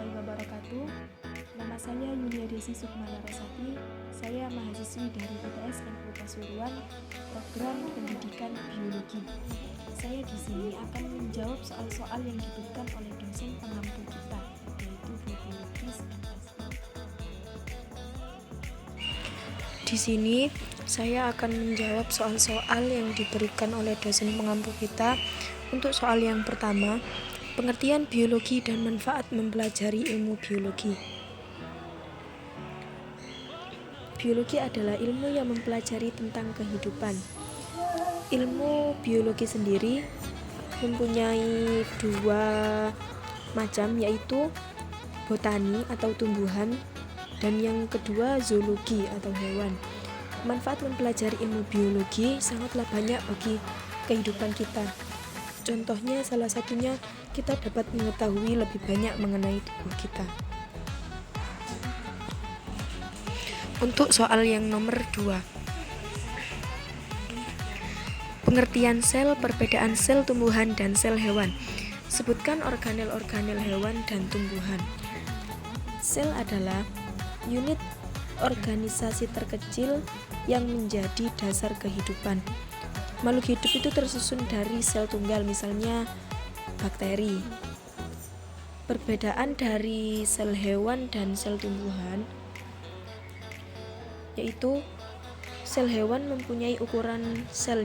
warahmatullahi wabarakatuh. Nama saya Yulia Desi Sukmalarasati. Saya mahasiswi dari ITS Negeri Pasuruan, program pendidikan biologi. Saya di sini akan menjawab soal-soal yang diberikan oleh dosen pengampu kita, yaitu Bu Biologis MSI. Di sini saya akan menjawab soal-soal yang diberikan oleh dosen pengampu kita. Untuk soal yang pertama, pengertian biologi dan manfaat mempelajari ilmu biologi. Biologi adalah ilmu yang mempelajari tentang kehidupan. Ilmu biologi sendiri mempunyai dua macam, yaitu botani atau tumbuhan, dan yang kedua zoologi atau hewan. Manfaat mempelajari ilmu biologi sangatlah banyak bagi kehidupan kita. Contohnya, salah satunya kita dapat mengetahui lebih banyak mengenai tubuh kita. Untuk soal yang nomor 2, pengertian sel, perbedaan sel tumbuhan dan sel hewan. Sebutkan organel-organel hewan dan tumbuhan. Sel adalah unit organisasi terkecil yang menjadi dasar kehidupan. Makhluk hidup itu tersusun dari sel tunggal, misalnya bakteri. Perbedaan dari sel hewan dan sel tumbuhan yaitu sel hewan mempunyai ukuran sel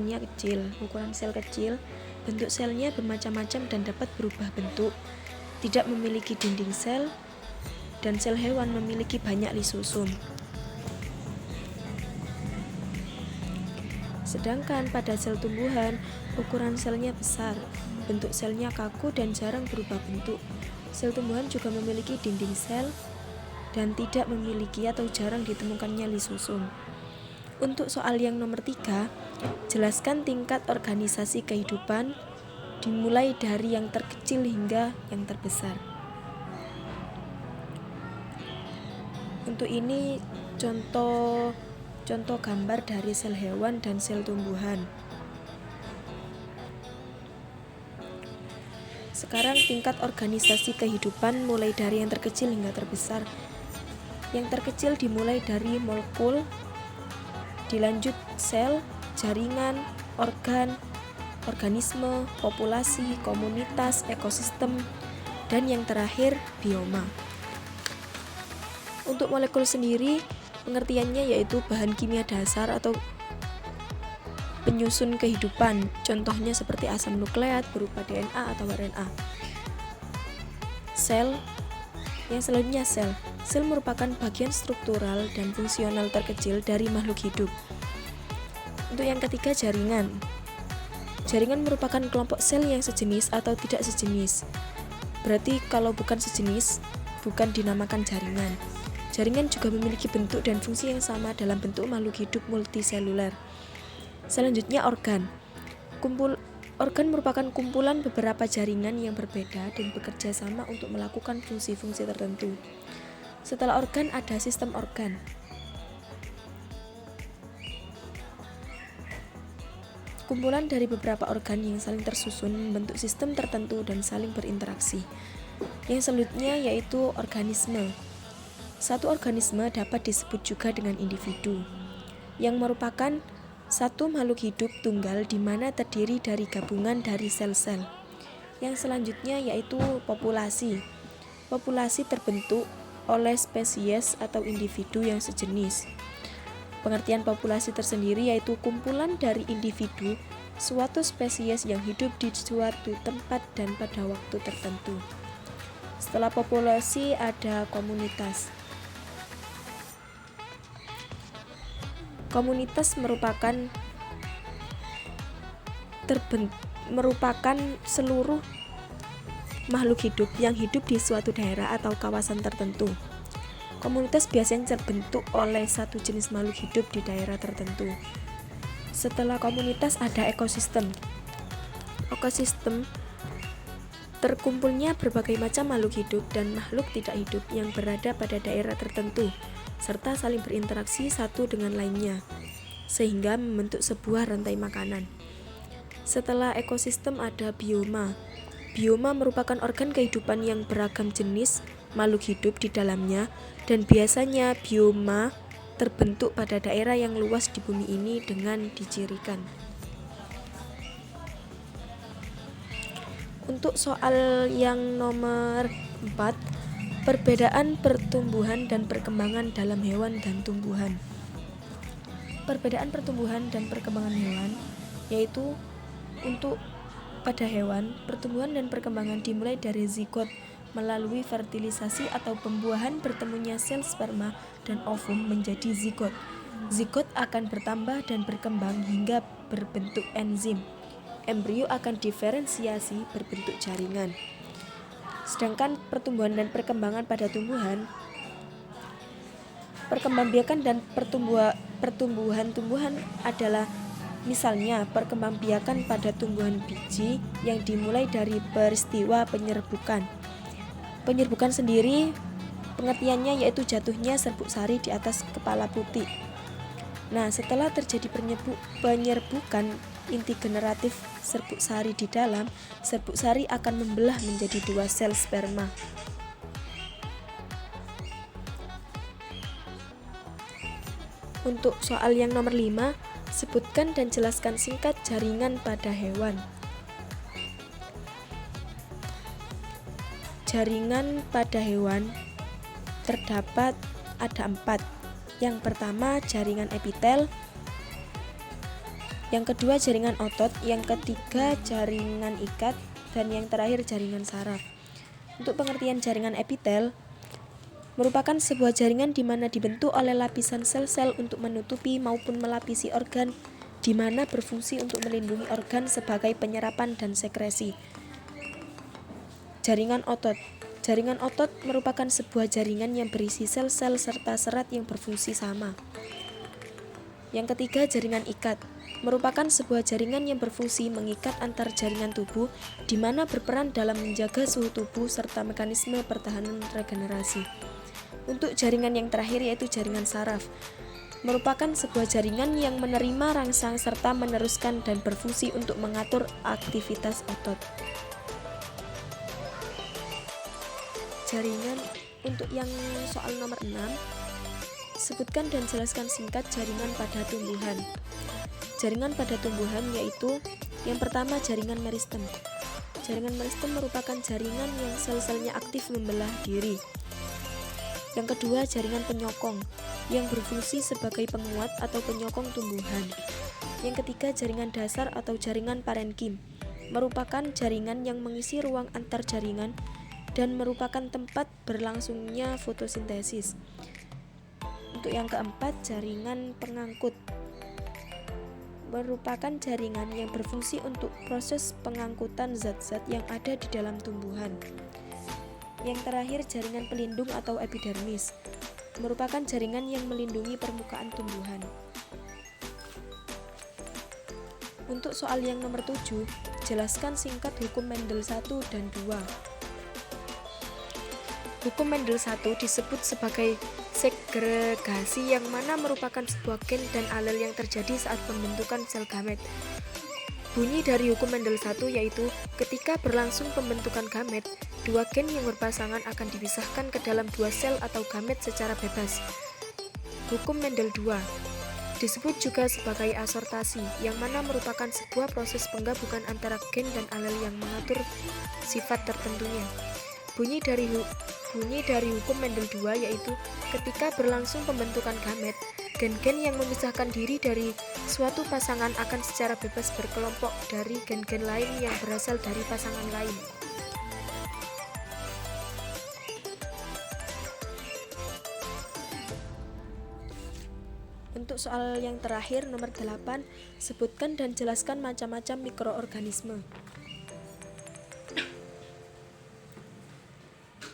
kecil, bentuk selnya bermacam-macam dan dapat berubah bentuk, tidak memiliki dinding sel, dan sel hewan memiliki banyak lisosom. Sedangkan pada sel tumbuhan, ukuran selnya besar, bentuk selnya kaku dan jarang berubah bentuk. Sel tumbuhan juga memiliki dinding sel dan tidak memiliki atau jarang ditemukannya lisosom. Untuk soal yang nomor 3, jelaskan tingkat organisasi kehidupan dimulai dari yang terkecil hingga yang terbesar. Untuk ini contoh gambar dari sel hewan dan sel tumbuhan. Sekarang tingkat organisasi kehidupan mulai dari yang terkecil hingga terbesar. Yang terkecil dimulai dari molekul, dilanjut sel, jaringan, organ, organisme, populasi, komunitas, ekosistem, dan yang terakhir bioma. Untuk molekul sendiri, pengertiannya yaitu bahan kimia dasar atau penyusun kehidupan. Contohnya seperti asam nukleat berupa DNA atau RNA. Sel, yang selanjutnya sel. Sel merupakan bagian struktural dan fungsional terkecil dari makhluk hidup. Untuk yang ketiga, jaringan. Jaringan merupakan kelompok sel yang sejenis atau tidak sejenis. Berarti kalau bukan sejenis, bukan dinamakan jaringan. Jaringan juga memiliki bentuk dan fungsi yang sama dalam bentuk makhluk hidup multiseluler. Selanjutnya organ. Organ merupakan kumpulan beberapa jaringan yang berbeda dan bekerja sama untuk melakukan fungsi-fungsi tertentu. Setelah organ ada sistem organ. Kumpulan dari beberapa organ yang saling tersusun membentuk sistem tertentu dan saling berinteraksi. Yang selanjutnya yaitu organisme. Satu organisme dapat disebut juga dengan individu, yang merupakan satu makhluk hidup tunggal di mana terdiri dari gabungan dari sel-sel. Yang selanjutnya yaitu populasi. Populasi terbentuk oleh spesies atau individu yang sejenis. Pengertian populasi tersendiri yaitu kumpulan dari individu suatu spesies yang hidup di suatu tempat dan pada waktu tertentu. Setelah populasi ada komunitas. Komunitas merupakan seluruh makhluk hidup yang hidup di suatu daerah atau kawasan tertentu. Komunitas biasanya terbentuk oleh satu jenis makhluk hidup di daerah tertentu. Setelah komunitas ada ekosistem. Ekosistem terkumpulnya berbagai macam makhluk hidup dan makhluk tidak hidup yang berada pada daerah tertentu, serta saling berinteraksi satu dengan lainnya, sehingga membentuk sebuah rantai makanan. Setelah ekosistem ada bioma. Bioma merupakan organ kehidupan yang beragam jenis makhluk hidup di dalamnya, dan biasanya bioma terbentuk pada daerah yang luas di bumi ini dengan dicirikan. Untuk soal yang nomor 4, perbedaan pertumbuhan dan perkembangan dalam hewan dan tumbuhan. Perbedaan pertumbuhan dan perkembangan hewan yaitu untuk pada hewan, pertumbuhan dan perkembangan dimulai dari zigot melalui fertilisasi atau pembuahan bertemunya sel sperma dan ovum menjadi zigot. Zigot akan bertambah dan berkembang hingga berbentuk enzim. Embrio akan diferensiasi berbentuk jaringan. Sedangkan pertumbuhan dan perkembangan pada tumbuhan, perkembangbiakan dan pertumbuhan adalah misalnya perkembangbiakan pada tumbuhan biji yang dimulai dari peristiwa penyerbukan. Penyerbukan sendiri pengertiannya yaitu jatuhnya serbuk sari di atas kepala putih. Nah, setelah terjadi penyerbukan inti generatif serbuk sari di dalam, serbuk sari akan membelah menjadi 2 sel sperma. Untuk soal yang nomor 5, sebutkan dan jelaskan singkat jaringan pada hewan. Jaringan pada hewan terdapat ada 4. Yang pertama jaringan epitel, yang kedua jaringan otot, yang ketiga jaringan ikat, dan yang terakhir jaringan saraf. Untuk pengertian jaringan epitel, merupakan sebuah jaringan di mana dibentuk oleh lapisan sel-sel untuk menutupi maupun melapisi organ, di mana berfungsi untuk melindungi organ sebagai penyerapan dan sekresi. Jaringan otot. Jaringan otot merupakan sebuah jaringan yang berisi sel-sel serta serat yang berfungsi sama. Yang ketiga, jaringan ikat. Merupakan sebuah jaringan yang berfungsi mengikat antar jaringan tubuh, di mana berperan dalam menjaga suhu tubuh serta mekanisme pertahanan regenerasi. Untuk jaringan yang terakhir yaitu jaringan saraf, merupakan sebuah jaringan yang menerima rangsang serta meneruskan dan berfungsi untuk mengatur aktivitas otot. Jaringan untuk yang soal nomor 6, sebutkan dan jelaskan singkat jaringan pada tumbuhan. Jaringan pada tumbuhan yaitu yang pertama jaringan meristem. Jaringan meristem merupakan jaringan yang sel-selnya aktif membelah diri. Yang kedua, jaringan penyokong yang berfungsi sebagai penguat atau penyokong tumbuhan. Yang ketiga, jaringan dasar atau jaringan parenkim, merupakan jaringan yang mengisi ruang antar jaringan dan merupakan tempat berlangsungnya fotosintesis. Untuk yang keempat, jaringan pengangkut, merupakan jaringan yang berfungsi untuk proses pengangkutan zat-zat yang ada di dalam tumbuhan. Yang terakhir, jaringan pelindung atau epidermis, merupakan jaringan yang melindungi permukaan tumbuhan. Untuk soal yang nomor 7, jelaskan singkat hukum Mendel 1 dan 2. Hukum Mendel 1 disebut sebagai segregasi, yang mana merupakan sebuah gen dan alel yang terjadi saat pembentukan sel gamet. Bunyi dari hukum Mendel 1 yaitu ketika berlangsung pembentukan gamet, 2 gen yang berpasangan akan dipisahkan ke dalam 2 sel atau gamet secara bebas. Hukum Mendel 2 disebut juga sebagai asortasi, yang mana merupakan sebuah proses penggabungan antara gen dan alel yang mengatur sifat tertentunya. Bunyi dari hukum Mendel 2 yaitu ketika berlangsung pembentukan gamet, gen-gen yang memisahkan diri dari suatu pasangan akan secara bebas berkelompok dari gen-gen lain yang berasal dari pasangan lain. Untuk soal yang terakhir nomor 8, sebutkan dan jelaskan macam-macam mikroorganisme.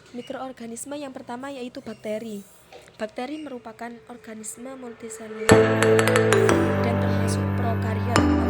Mikroorganisme yang pertama yaitu bakteri. Bakteri merupakan organisme multiseluler dan termasuk prokariot